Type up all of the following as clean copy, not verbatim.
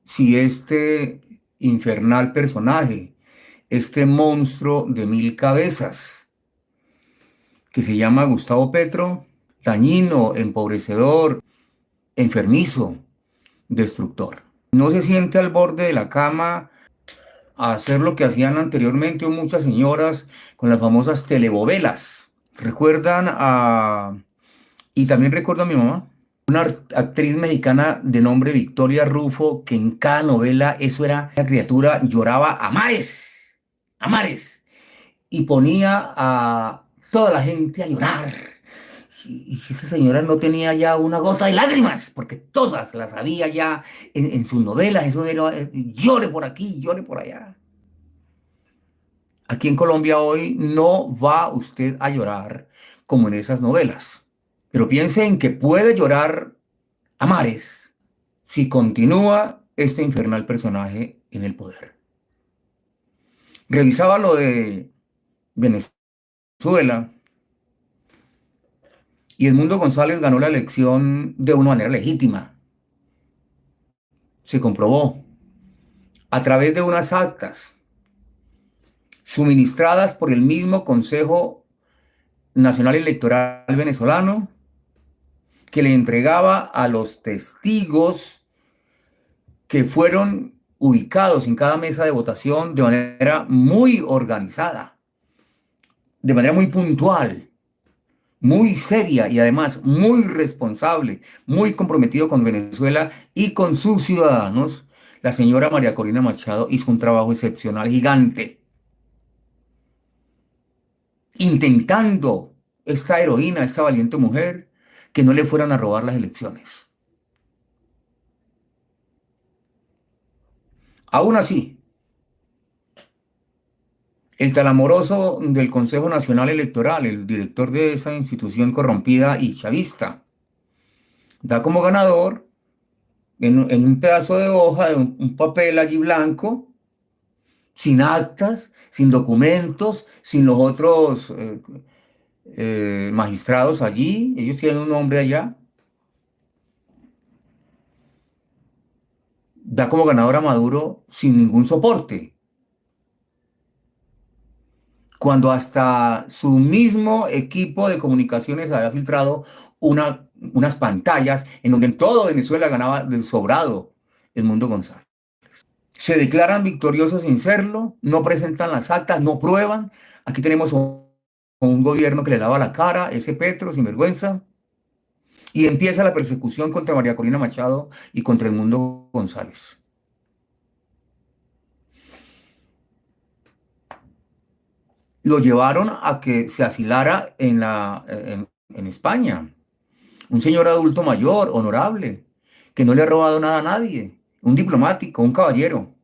si este infernal personaje, este monstruo de 1000 cabezas, que se llama Gustavo Petro, dañino, empobrecedor, enfermizo, destructor, no se siente al borde de la cama a hacer lo que hacían anteriormente muchas señoras con las famosas telebovelas? ¿Recuerdan a... Y también recuerdo a mi mamá, una actriz mexicana de nombre Victoria Rufo, que en cada novela eso era, la criatura lloraba a mares, y ponía a toda la gente a llorar. Y esa señora no tenía ya una gota de lágrimas, porque todas las había ya en sus novelas. Eso era llore por aquí, llore por allá. Aquí en Colombia hoy no va usted a llorar como en esas novelas, pero piense en que puede llorar a mares si continúa este infernal personaje en el poder. Revisaba lo de Venezuela y Edmundo González ganó la elección de una manera legítima. Se comprobó a través de unas actas suministradas por el mismo Consejo Nacional Electoral venezolano, que le entregaba a los testigos que fueron ubicados en cada mesa de votación de manera muy organizada, de manera muy puntual, muy seria y además muy responsable, muy comprometido con Venezuela y con sus ciudadanos. La señora María Corina Machado hizo un trabajo excepcional, gigante, intentando, esta heroína, esta valiente mujer, que no le fueran a robar las elecciones. Aún así, el tan amoroso del Consejo Nacional Electoral, el director de esa institución corrompida y chavista, da como ganador en un pedazo de hoja, de un papel allí blanco, sin actas, sin documentos, sin los otros magistrados allí. Ellos tienen un nombre allá. Da como ganador a Maduro sin ningún soporte, cuando hasta su mismo equipo de comunicaciones había filtrado unas pantallas en donde en todo Venezuela ganaba del sobrado Edmundo González. Se declaran victoriosos sin serlo, no presentan las actas, no prueban. Aquí tenemos un gobierno que le lava la cara, ese Petro, sin vergüenza, y empieza la persecución contra María Corina Machado y contra Edmundo González. Lo llevaron a que se asilara en España. Un señor adulto mayor, honorable, que no le ha robado nada a nadie, un diplomático, un caballero.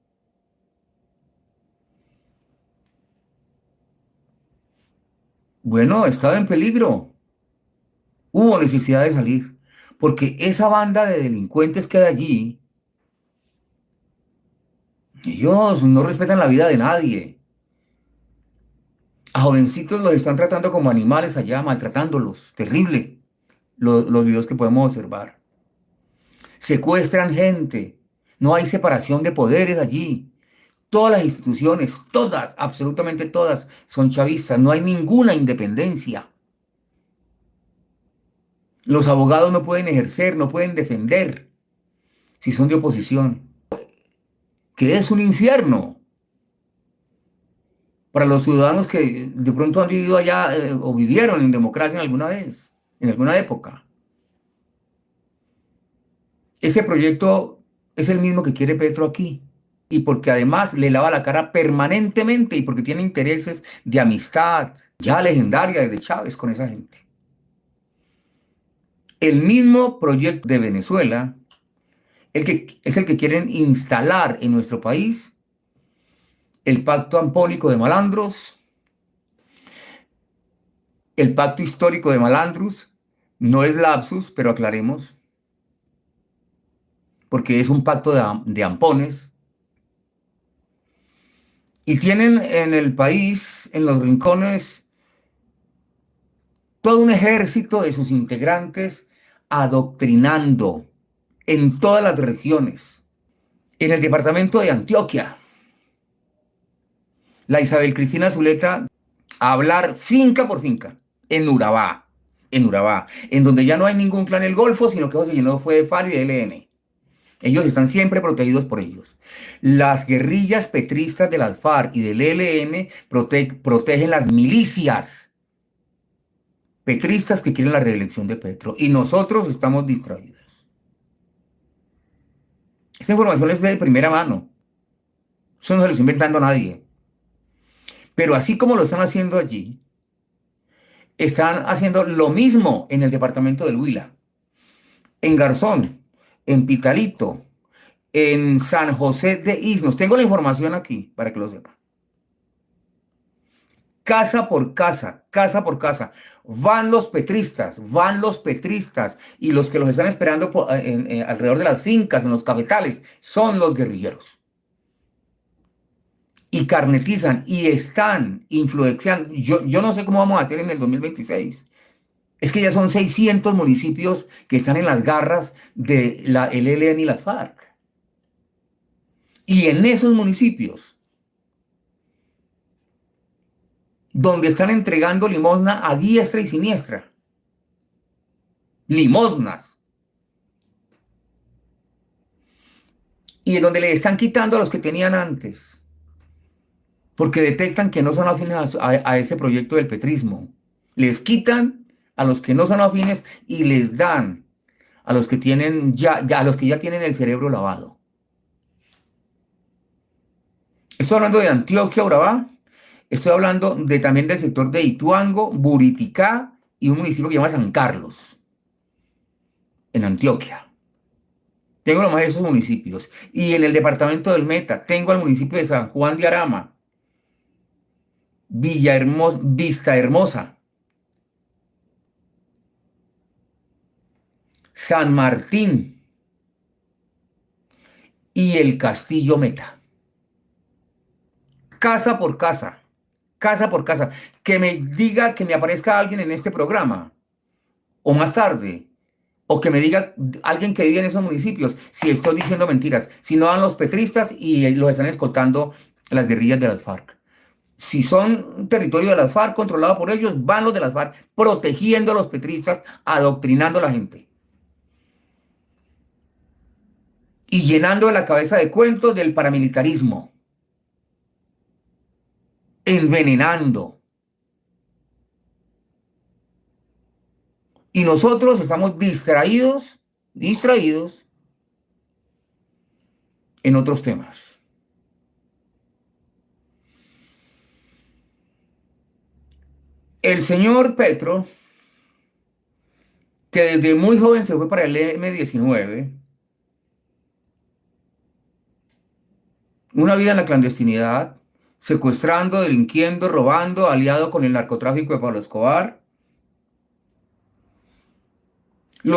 Bueno, estaba en peligro, hubo necesidad de salir, porque esa banda de delincuentes que hay allí, ellos no respetan la vida de nadie. A jovencitos los están tratando como animales allá, maltratándolos, terrible, los videos que podemos observar. Secuestran gente, no hay separación de poderes allí. Todas las instituciones, todas, absolutamente todas, son chavistas. No hay ninguna independencia. Los abogados no pueden ejercer, no pueden defender si son de oposición, que es un infierno para los ciudadanos que de pronto han vivido allá o vivieron en democracia en alguna vez, en alguna época. Ese proyecto es el mismo que quiere Petro aquí. Y porque además le lava la cara permanentemente y porque tiene intereses de amistad ya legendaria desde Chávez con esa gente. El mismo proyecto de Venezuela, es el que quieren instalar en nuestro país, el pacto ampónico de malandros, el pacto histórico de malandros. No es lapsus, pero aclaremos, porque es un pacto de ampones. Y tienen en el país, en los rincones, todo un ejército de sus integrantes adoctrinando en todas las regiones. En el departamento de Antioquia, la Isabel Cristina Zuleta a hablar finca por finca, en Urabá, en donde ya no hay ningún clan del Golfo, sino que eso se llenó fue de FARC y de ELN. Ellos están siempre protegidos por ellos. Las guerrillas petristas de las FARC y del ELN protegen las milicias petristas que quieren la reelección de Petro. Y nosotros estamos distraídos. Esta información es de primera mano. Eso no se lo está inventando nadie. Pero así como lo están haciendo allí, están haciendo lo mismo en el departamento del Huila, en Garzón, en Pitalito, en San José de Isnos. Tengo la información aquí para que lo sepan. Casa por casa, van los petristas y los que los están esperando alrededor de las fincas, en los cafetales, son los guerrilleros. Y carnetizan y están influenciando. Yo no sé cómo vamos a hacer en el 2026. Es que ya son 600 municipios que están en las garras de el ELN y las FARC. Y en esos municipios, donde están entregando limosna a diestra y siniestra. Limosnas. Y en donde le están quitando a los que tenían antes. Porque detectan que no son afines a ese proyecto del petrismo. Les quitan a los que no son afines y les dan a los que tienen a los que ya tienen el cerebro lavado. Estoy hablando de Antioquia, Urabá. Estoy hablando también del sector de Ituango, Buriticá y un municipio que se llama San Carlos, en Antioquia. Tengo nomás esos municipios. Y en el departamento del Meta tengo al municipio de San Juan de Arama, Vista Hermosa, San Martín y el Castillo Meta. Casa por casa. Casa por casa, que me diga, que me aparezca alguien en este programa, o más tarde, o que me diga alguien que vive en esos municipios, si estoy diciendo mentiras, si no van los petristas y los están escoltando las guerrillas de las FARC. Si son territorio de las FARC controlado por ellos, van los de las FARC protegiendo a los petristas, adoctrinando a la gente. Y llenando la cabeza de cuentos del paramilitarismo. Envenenando. Y nosotros estamos distraídos en otros temas. El señor Petro, que desde muy joven se fue para el M-19, una vida en la clandestinidad, secuestrando, delinquiendo, robando, aliado con el narcotráfico de Pablo Escobar.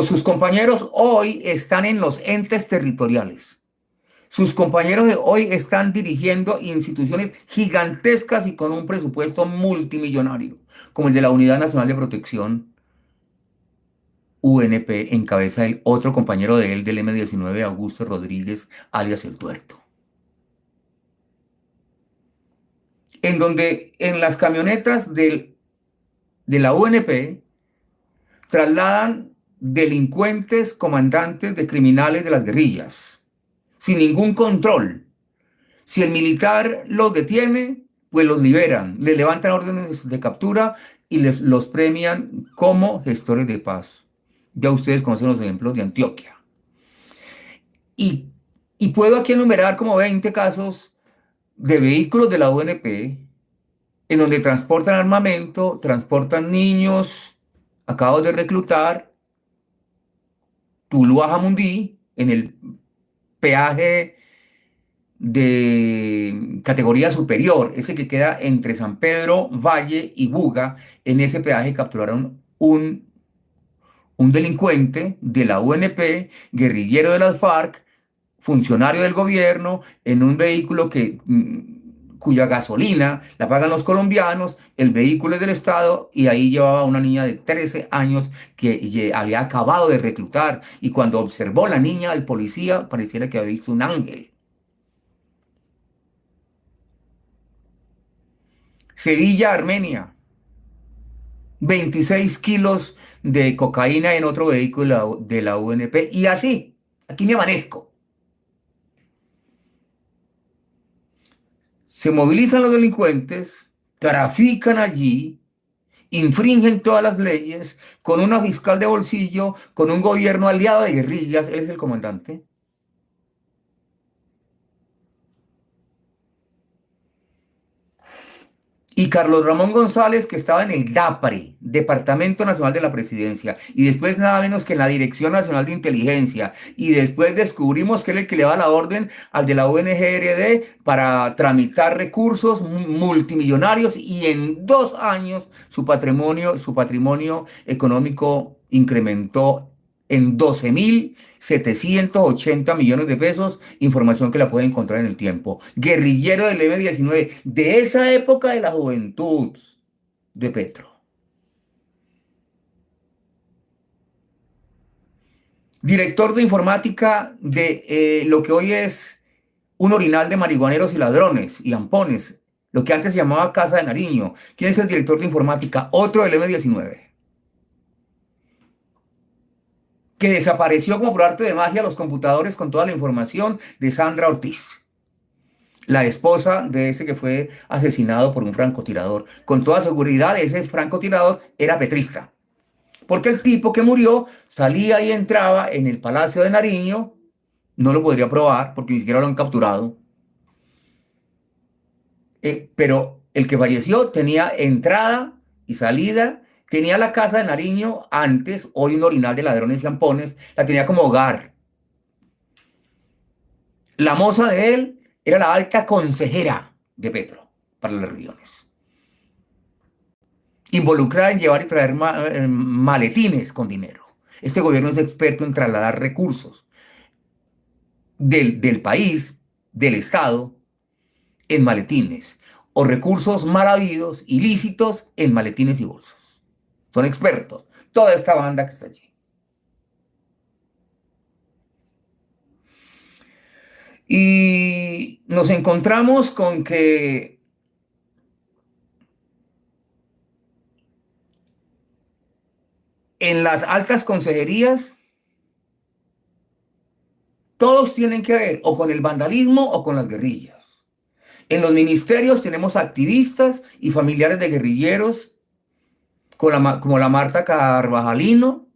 Sus compañeros hoy están en los entes territoriales. Sus compañeros de hoy están dirigiendo instituciones gigantescas y con un presupuesto multimillonario, como el de la Unidad Nacional de Protección, UNP, en cabeza del otro compañero de él del M-19, Augusto Rodríguez, alias El Tuerto. En donde en las camionetas de la UNP trasladan delincuentes, comandantes de criminales de las guerrillas, sin ningún control. Si el militar los detiene, pues los liberan, le levantan órdenes de captura y los premian como gestores de paz. Ya ustedes conocen los ejemplos de Antioquia. Y puedo aquí enumerar como 20 casos de vehículos de la UNP en donde transportan armamento, transportan niños acabados de reclutar, Tuluá Jamundí, en el peaje de categoría superior, ese que queda entre San Pedro, Valle y Buga. En ese peaje capturaron un delincuente de la UNP, guerrillero de las FARC, funcionario del gobierno, en un vehículo cuya gasolina la pagan los colombianos, el vehículo es del Estado, y ahí llevaba una niña de 13 años que había acabado de reclutar, y cuando observó la niña al policía, pareciera que había visto un ángel. Sevilla, Armenia, 26 kilos de cocaína en otro vehículo de la UNP. Y así, aquí me amanezco. Se movilizan los delincuentes, trafican allí, infringen todas las leyes, con una fiscal de bolsillo, con un gobierno aliado de guerrillas, él es el comandante. Y Carlos Ramón González, que estaba en el DAPRE, Departamento Nacional de la Presidencia, y después nada menos que en la Dirección Nacional de Inteligencia, y después descubrimos que él es el que le da la orden al de la ONGRD para tramitar recursos multimillonarios, y en 2 años su patrimonio económico incrementó en 12.780 millones de pesos, información que la puede encontrar en el tiempo. Guerrillero del M-19, de esa época de la juventud de Petro. Director de informática de lo que hoy es un orinal de marihuaneros y ladrones y ampones, lo que antes se llamaba Casa de Nariño. ¿Quién es el director de informática? Otro del M-19. Que desapareció como por arte de magia los computadores con toda la información de Sandra Ortiz, la esposa de ese que fue asesinado por un francotirador. Con toda seguridad, ese francotirador era petrista, porque el tipo que murió salía y entraba en el Palacio de Nariño, no lo podría probar porque ni siquiera lo han capturado, pero el que falleció tenía entrada y salida, tenía la casa de Nariño antes, hoy un orinal de ladrones y ampones, la tenía como hogar. La moza de él era la alta consejera de Petro para las regiones, involucrada en llevar y traer maletines con dinero. Este gobierno es experto en trasladar recursos del país, del Estado, en maletines, o recursos mal habidos, ilícitos, en maletines y bolsos. Son expertos, toda esta banda que está allí. Y nos encontramos con que en las altas consejerías todos tienen que ver o con el vandalismo o con las guerrillas. En los ministerios tenemos activistas y familiares de guerrilleros como la Marta Carvajalino,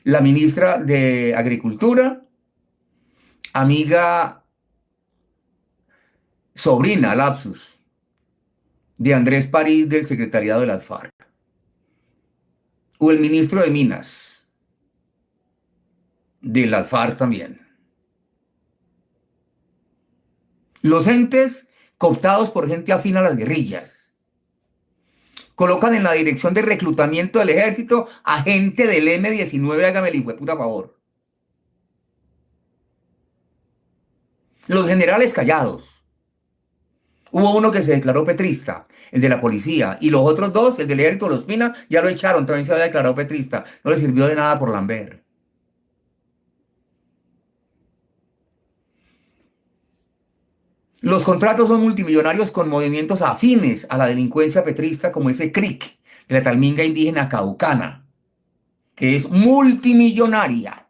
la ministra de Agricultura, amiga, sobrina, lapsus, de Andrés París del secretariado de las FARC, o el ministro de Minas, de las FARC también. Los entes cooptados por gente afín a las guerrillas colocan en la dirección de reclutamiento del ejército a gente del M-19, hágame el hijueputa favor. Los generales callados. Hubo uno que se declaró petrista, el de la policía, y los otros dos, el del ejército de los Pina, ya lo echaron, también se había declarado petrista. No le sirvió de nada por Lambert. Los contratos son multimillonarios con movimientos afines a la delincuencia petrista, como ese CRIC, de la Talminga indígena caucana, que es multimillonaria,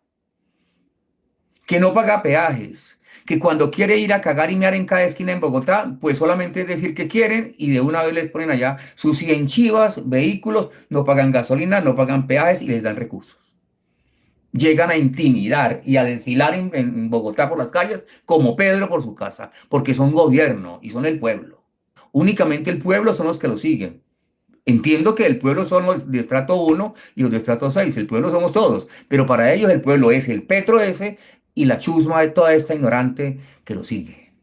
que no paga peajes, que cuando quiere ir a cagar y mear en cada esquina en Bogotá, pues solamente es decir que quieren y de una vez les ponen allá sus 100 chivas, vehículos, no pagan gasolina, no pagan peajes y les dan recursos. Llegan a intimidar y a desfilar en Bogotá por las calles como Pedro por su casa, porque son gobierno y son el pueblo. Únicamente el pueblo son los que lo siguen. Entiendo que el pueblo son los de estrato 1 y los de estrato 6, el pueblo somos todos, pero para ellos el pueblo es el Petro ese y la chusma de toda esta ignorante que lo sigue.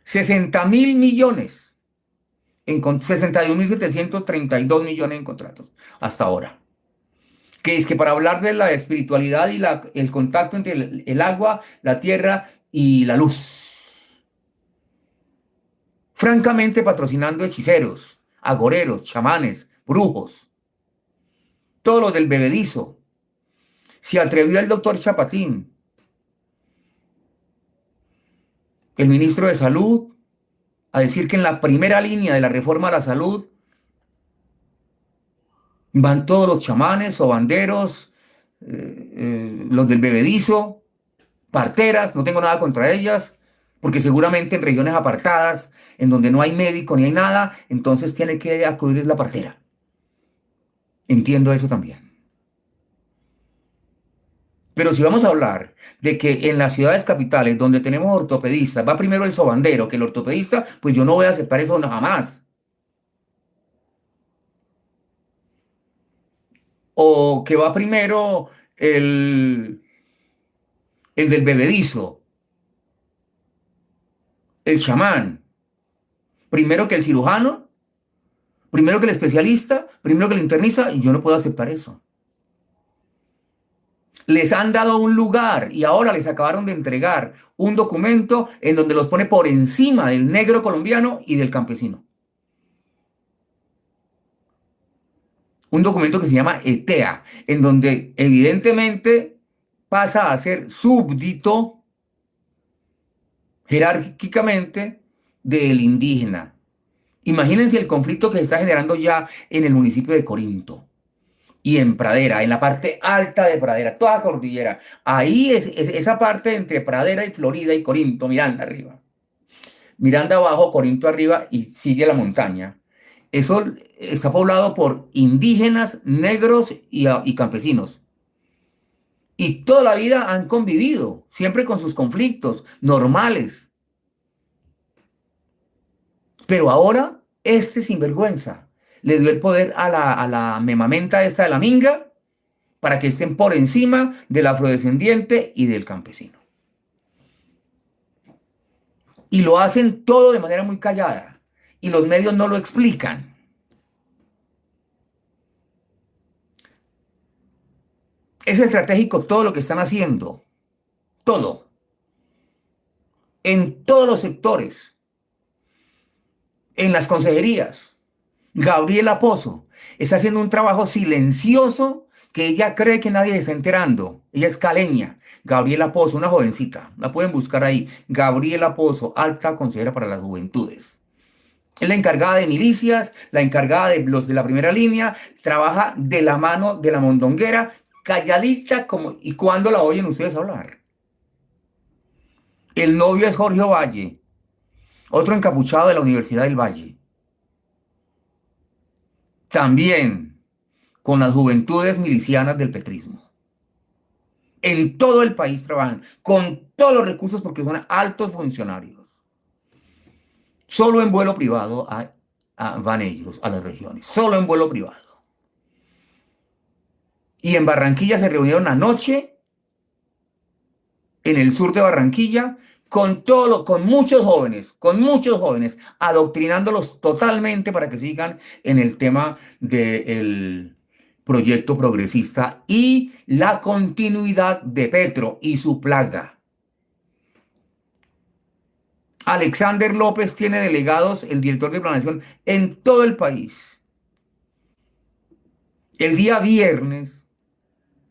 60.000 millones, 61.732 millones en contratos hasta ahora. Que es que para hablar de la espiritualidad y el contacto entre el agua, la tierra y la luz. Francamente patrocinando hechiceros, agoreros, chamanes, brujos. Todo lo del bebedizo. Se atrevió el doctor Chapatín el ministro de Salud a decir que en la primera línea de la reforma a la salud van todos los chamanes, sobanderos, los del bebedizo, parteras, no tengo nada contra ellas, porque seguramente en regiones apartadas, en donde no hay médico ni hay nada, entonces tiene que acudir la partera. Entiendo eso también. Pero si vamos a hablar de que en las ciudades capitales donde tenemos ortopedistas, va primero el sobandero que el ortopedista, pues yo no voy a aceptar eso jamás. O que va primero el, el del bebedizo, el chamán, primero que el cirujano, primero que el especialista, primero que el internista, y yo no puedo aceptar eso. Les han dado un lugar y ahora les acabaron de entregar un documento en donde los pone por encima del negro colombiano y del campesino. Un documento que se llama ETEA, en donde evidentemente pasa a ser súbdito jerárquicamente del indígena. Imagínense el conflicto que se está generando ya en el municipio de Corinto y en Pradera, en la parte alta de Pradera, toda cordillera. Ahí es esa parte entre Pradera y Florida y Corinto, Miranda arriba. Miranda abajo, Corinto arriba y sigue la montaña. Eso está poblado por indígenas, negros y campesinos. Y toda la vida han convivido, siempre con sus conflictos normales. Pero ahora, este sinvergüenza le dio el poder a la memamenta esta de la minga para que estén por encima del afrodescendiente y del campesino. Y lo hacen todo de manera muy callada. Y los medios no lo explican. Es estratégico todo lo que están haciendo. Todo. En todos los sectores. En las consejerías. Gabriela Pozo está haciendo un trabajo silencioso que ella cree que nadie se está enterando. Ella es caleña. Gabriela Pozo, una jovencita. La pueden buscar ahí. Gabriela Pozo, alta consejera para las juventudes. Es la encargada de milicias, la encargada de los de la primera línea. Trabaja de la mano de la mondonguera, calladita como... ¿Y cuándo la oyen ustedes hablar? El novio es Jorge Valle, otro encapuchado de la Universidad del Valle. También con las juventudes milicianas del petrismo. En todo el país trabajan, con todos los recursos porque son altos funcionarios. Solo en vuelo privado van ellos a las regiones, solo en vuelo privado. Y en Barranquilla se reunieron anoche, en el sur de Barranquilla, con muchos jóvenes, adoctrinándolos totalmente para que sigan en el tema del proyecto progresista y la continuidad de Petro y su plaga. Alexander López tiene delegados, el director de planeación, en todo el país. El día viernes,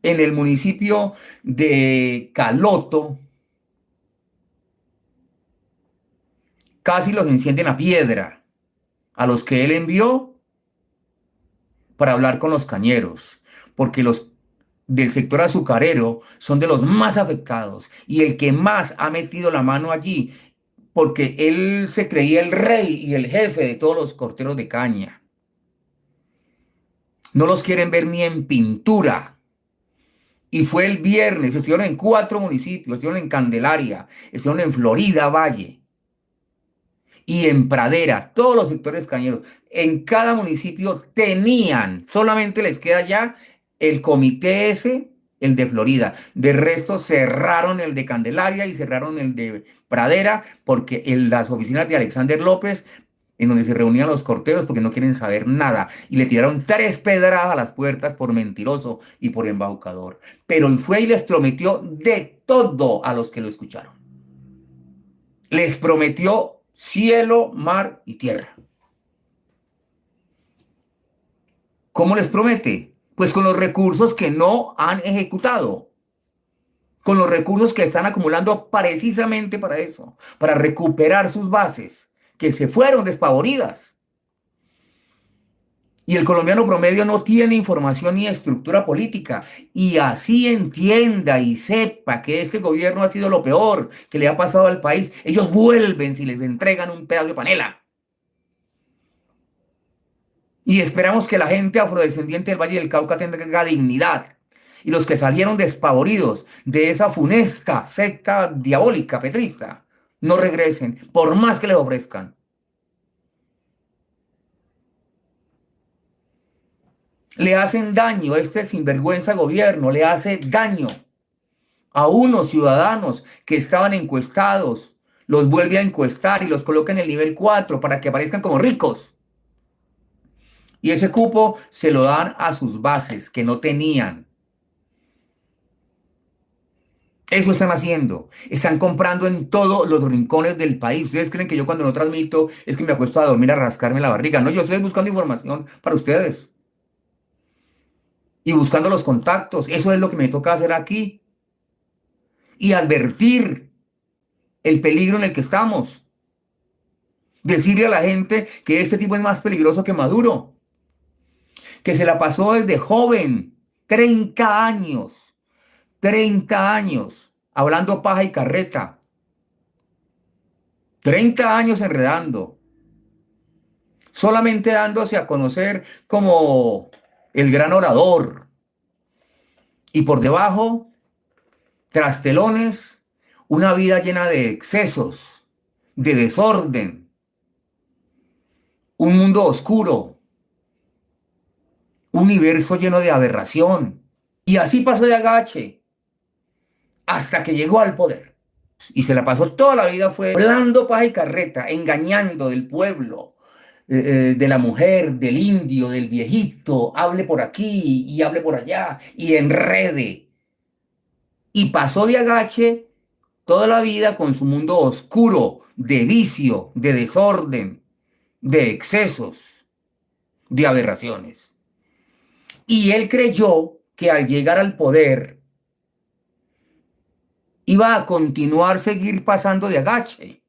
en el municipio de Caloto, casi los encienden a piedra a los que él envió para hablar con los cañeros, porque los del sector azucarero son de los más afectados y el que más ha metido la mano allí, porque él se creía el rey y el jefe de todos los corteros de caña. No los quieren ver ni en pintura. Y fue el viernes, estuvieron en 4 municipios, estuvieron en Candelaria, estuvieron en Florida Valle y en Pradera, todos los sectores cañeros. En cada municipio tenían, solamente les queda ya el comité ese, el de Florida. De resto cerraron el de Candelaria y cerraron el de Pradera porque en las oficinas de Alexander López, en donde se reunían los corteros porque no quieren saber nada. Y le tiraron 3 pedradas a las puertas por mentiroso y por embaucador. Pero él fue y les prometió de todo a los que lo escucharon. Les prometió cielo, mar y tierra. ¿Cómo les promete? Pues con los recursos que no han ejecutado. con los recursos que están acumulando precisamente para eso, para recuperar sus bases, que se fueron despavoridas. Y el colombiano promedio no tiene información ni estructura política. Y así entienda y sepa que este gobierno ha sido lo peor que le ha pasado al país. Ellos vuelven si les entregan un pedazo de panela. Y esperamos que la gente afrodescendiente del Valle del Cauca tenga dignidad. Y los que salieron despavoridos de esa funesta secta diabólica petrista no regresen, por más que les ofrezcan. Le hacen daño, este sinvergüenza gobierno le hace daño a unos ciudadanos que estaban encuestados, los vuelve a encuestar y los coloca en el nivel 4 para que aparezcan como ricos. Y ese cupo se lo dan a sus bases que no tenían. Eso están haciendo. Están comprando en todos los rincones del país. ¿Ustedes creen que yo cuando no transmito es que me acuesto a dormir a rascarme la barriga? No, yo estoy buscando información para ustedes. Y buscando los contactos. Eso es lo que me toca hacer aquí. Y advertir el peligro en el que estamos. Decirle a la gente que este tipo es más peligroso que Maduro. Que se la pasó desde joven. 30 años. 30 años. Hablando paja y carreta. 30 años enredando. Solamente dándose a conocer como el gran orador. Y por debajo, tras telones, una vida llena de excesos, de desorden, un mundo oscuro, un universo lleno de aberración. Y así pasó de agache hasta que llegó al poder. Y se la pasó toda la vida fue hablando paja y carreta, engañando del pueblo, de la mujer, del indio, del viejito, hable por aquí y hable por allá y enrede. Y pasó de agache toda la vida con su mundo oscuro, de vicio, de desorden, de excesos, de aberraciones. Y él creyó que al llegar al poder iba a continuar, seguir pasando de agache.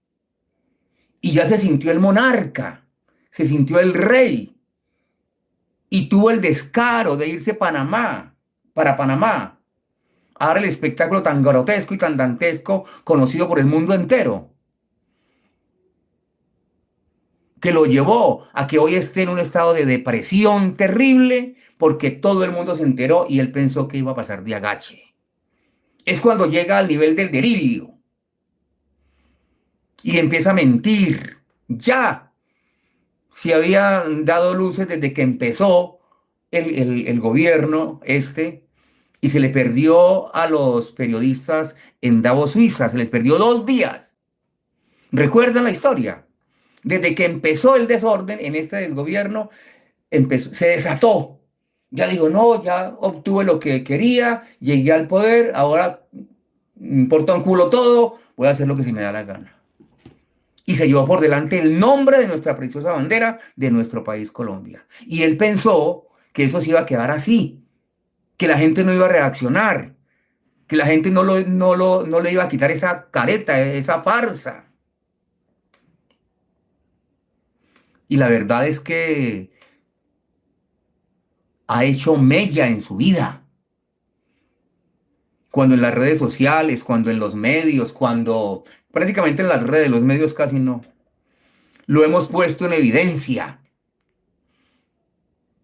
Y ya se sintió el monarca, se sintió el rey. Y tuvo el descaro de irse para Panamá, a dar el espectáculo tan grotesco y tan dantesco conocido por el mundo entero, que lo llevó a que hoy esté en un estado de depresión terrible porque todo el mundo se enteró y él pensó que iba a pasar de agache. Es cuando llega al nivel del delirio y empieza a mentir. Ya se habían dado luces desde que empezó el gobierno y se le perdió a los periodistas en Davos, Suiza. Se les perdió 2 días. ¿Recuerdan la historia? Desde que empezó el desorden en este desgobierno, se desató. Ya dijo, no, ya obtuve lo que quería, llegué al poder, ahora me importa un culo todo, voy a hacer lo que se me da la gana. Y se llevó por delante el nombre de nuestra preciosa bandera de nuestro país, Colombia. Y él pensó que eso se iba a quedar así, que la gente no iba a reaccionar, que la gente no le iba a quitar esa careta, esa farsa. Y la verdad es que ha hecho mella en su vida. Cuando en las redes sociales, cuando en los medios, cuando prácticamente en las redes, los medios casi no. Lo hemos puesto en evidencia.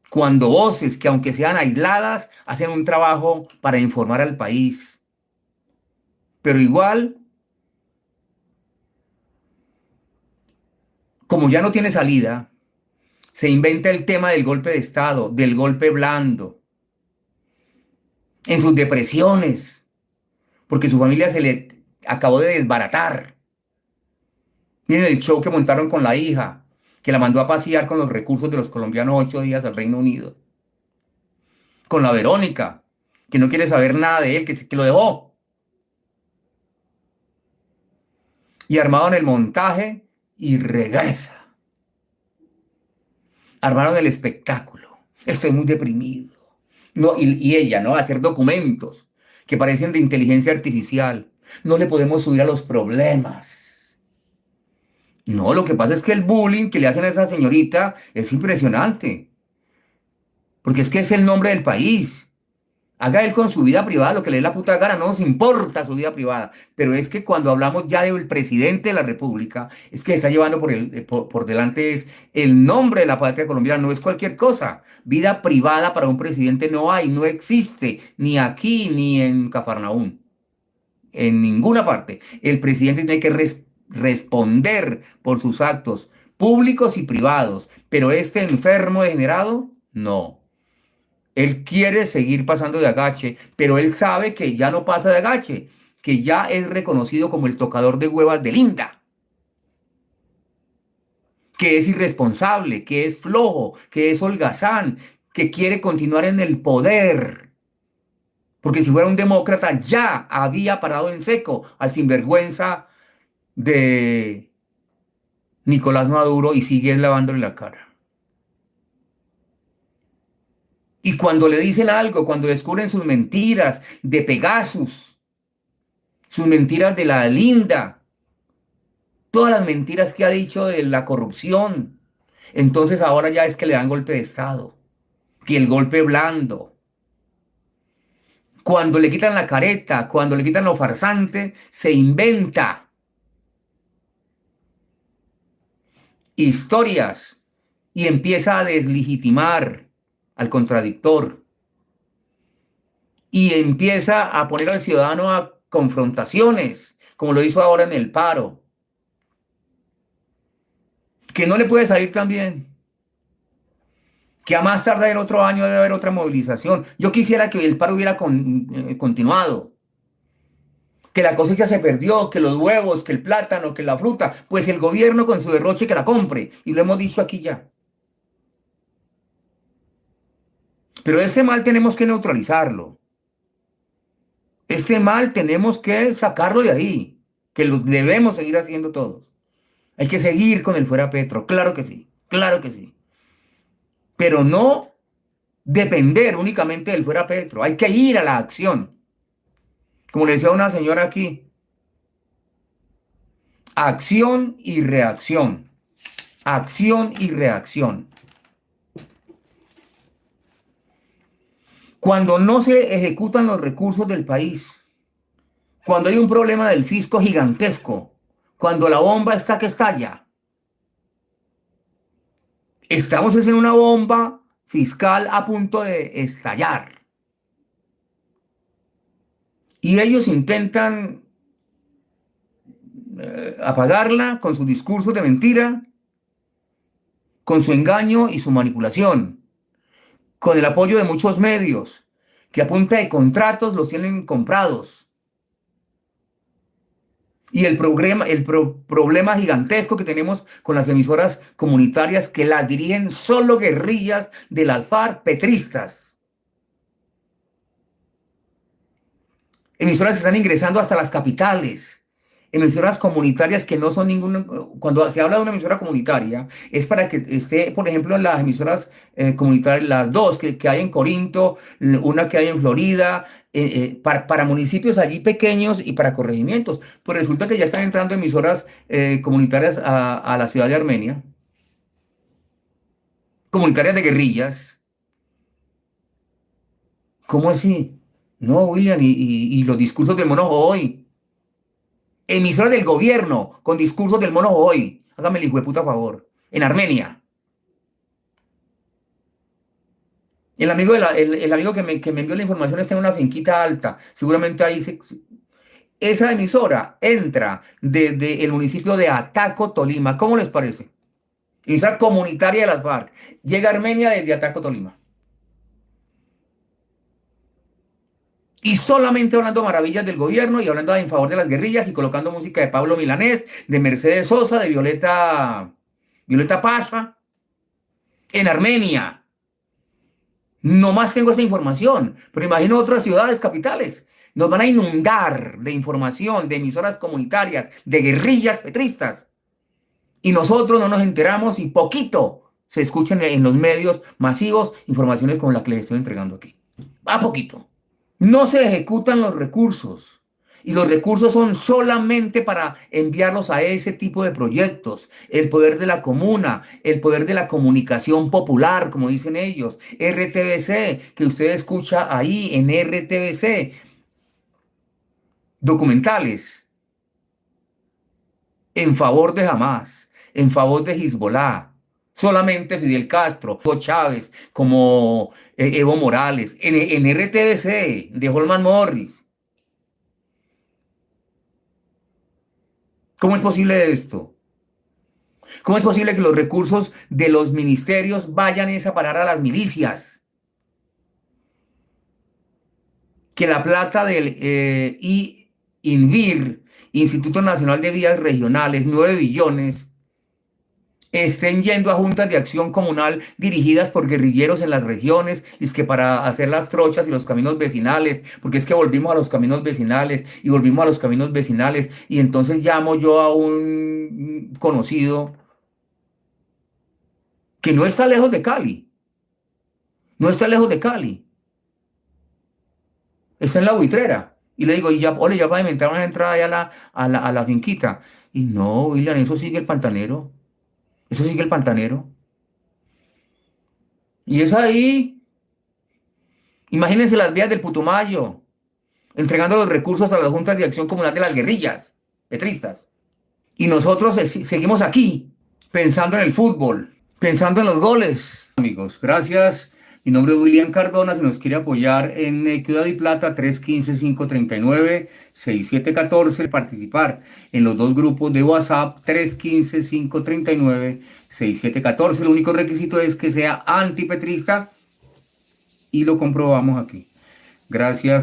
Cuando voces que aunque sean aisladas, hacen un trabajo para informar al país. Pero igual, como ya no tiene salida, se inventa el tema del golpe de Estado, del golpe blando, en sus depresiones, porque su familia se le acabó de desbaratar. Miren el show que montaron con la hija, que la mandó a pasear con los recursos de los colombianos 8 días al Reino Unido. Con la Verónica, que no quiere saber nada de él, que lo dejó. Y armaron el montaje y regresa. Armaron el espectáculo. Estoy muy deprimido. No, y ella, ¿no? A hacer documentos que parecen de inteligencia artificial. No le podemos subir a los problemas. No, lo que pasa es que el bullying que le hacen a esa señorita es impresionante, porque es que es el nombre del país. Haga él con su vida privada lo que le dé la puta gana, no nos importa su vida privada. Pero es que cuando hablamos ya del presidente de la República, es que está llevando por delante es el nombre de la patria colombiana, no es cualquier cosa. Vida privada para un presidente no hay, no existe, ni aquí ni en Cafarnaúm, en ninguna parte. El presidente tiene que responder por sus actos públicos y privados, pero este enfermo degenerado, no. Él quiere seguir pasando de agache, pero él sabe que ya no pasa de agache, que ya es reconocido como el tocador de huevas de Linda, que es irresponsable, que es flojo, que es holgazán, que quiere continuar en el poder. Porque si fuera un demócrata ya había parado en seco al sinvergüenza de Nicolás Maduro y sigue lavándole la cara. Y cuando le dicen algo, cuando descubren sus mentiras de Pegasus, sus mentiras de la Linda, todas las mentiras que ha dicho de la corrupción, entonces ahora ya es que le dan golpe de Estado, que el golpe blando. Cuando le quitan la careta, cuando le quitan lo farsante, se inventa historias y empieza a deslegitimar al contradictor y empieza a poner al ciudadano a confrontaciones, como lo hizo ahora en el paro, que no le puede salir tan bien, que a más tardar el otro año debe haber otra movilización. Yo quisiera que el paro hubiera continuado, que la cosecha se perdió, que los huevos, que el plátano, que la fruta, pues el gobierno con su derroche que la compre, y lo hemos dicho aquí ya. Pero este mal tenemos que neutralizarlo. Este mal tenemos que sacarlo de ahí, que lo debemos seguir haciendo todos. Hay que seguir con el fuera Petro, claro que sí, claro que sí. Pero no depender únicamente del fuera Petro, hay que ir a la acción. Como le decía una señora aquí, acción y reacción, acción y reacción. Cuando no se ejecutan los recursos del país, cuando hay un problema del fisco gigantesco, cuando la bomba está que estalla, estamos en una bomba fiscal a punto de estallar. Y ellos intentan apagarla con su discurso de mentira, con su engaño y su manipulación, con el apoyo de muchos medios que a punta de contratos los tienen comprados. Y el problema gigantesco que tenemos con las emisoras comunitarias que las dirigen solo guerrillas de las FARC petristas. Emisoras que están ingresando hasta las capitales. Emisoras comunitarias que no son ninguna. Cuando se habla de una emisora comunitaria, es para que esté, por ejemplo, en las emisoras comunitarias, las dos que hay en Corinto, una que hay en Florida, para municipios allí pequeños y para corregimientos. Pues resulta que ya están entrando emisoras comunitarias a la ciudad de Armenia, comunitarias de guerrillas. ¿Cómo así? No, William, y los discursos del mono hoy. Emisora del gobierno con discursos del mono hoy. Hágame el hijo de puta favor. En Armenia. El amigo, el amigo que me envió la información está en una finquita alta. Seguramente ahí esa emisora entra desde el municipio de Ataco, Tolima. ¿Cómo les parece? Emisora comunitaria de las FARC. Llega a Armenia desde Ataco, Tolima. Y solamente hablando maravillas del gobierno y hablando en favor de las guerrillas y colocando música de Pablo Milanés, de Mercedes Sosa, de Violeta Pasha, en Armenia. No más tengo esa información, pero imagino otras ciudades capitales. Nos van a inundar de información, de emisoras comunitarias, de guerrillas petristas. Y nosotros no nos enteramos y poquito se escuchan en los medios masivos informaciones como la que les estoy entregando aquí. A poquito. No se ejecutan los recursos. Y los recursos son solamente para enviarlos a ese tipo de proyectos. El poder de la comuna, el poder de la comunicación popular, como dicen ellos. RTBC, que usted escucha ahí en RTBC. Documentales en favor de Hamas, en favor de Hezbollah. Solamente Fidel Castro, Hugo Chávez, como Evo Morales, en RTBC, de Holman Morris. ¿Cómo es posible esto? ¿Cómo es posible que los recursos de los ministerios vayan a parar a las milicias? Que la plata del INVIR, Instituto Nacional de Vías Regionales, 9 billones, estén yendo a juntas de acción comunal dirigidas por guerrilleros en las regiones, y es que para hacer las trochas y los caminos vecinales, porque es que volvimos a los caminos vecinales y volvimos a los caminos vecinales, y entonces llamo yo a un conocido que no está lejos de Cali, no está lejos de Cali, está en la Buitrera, y le digo, y ya, ole, ya va a inventar una entrada allá a la finquita, y no, William, eso sigue el pantanero, eso sigue el pantanero, y es ahí. Imagínense las vías del Putumayo, entregando los recursos a las juntas de acción comunal de las guerrillas petristas. Y nosotros seguimos aquí, pensando en el fútbol, pensando en los goles. Amigos, gracias. Mi nombre es William Cardona. Si nos quiere apoyar en Ciudad y Plata, 315-539-6714. Participar en los dos grupos de WhatsApp, 315-539-6714. El único requisito es que sea antipetrista y lo comprobamos aquí. Gracias.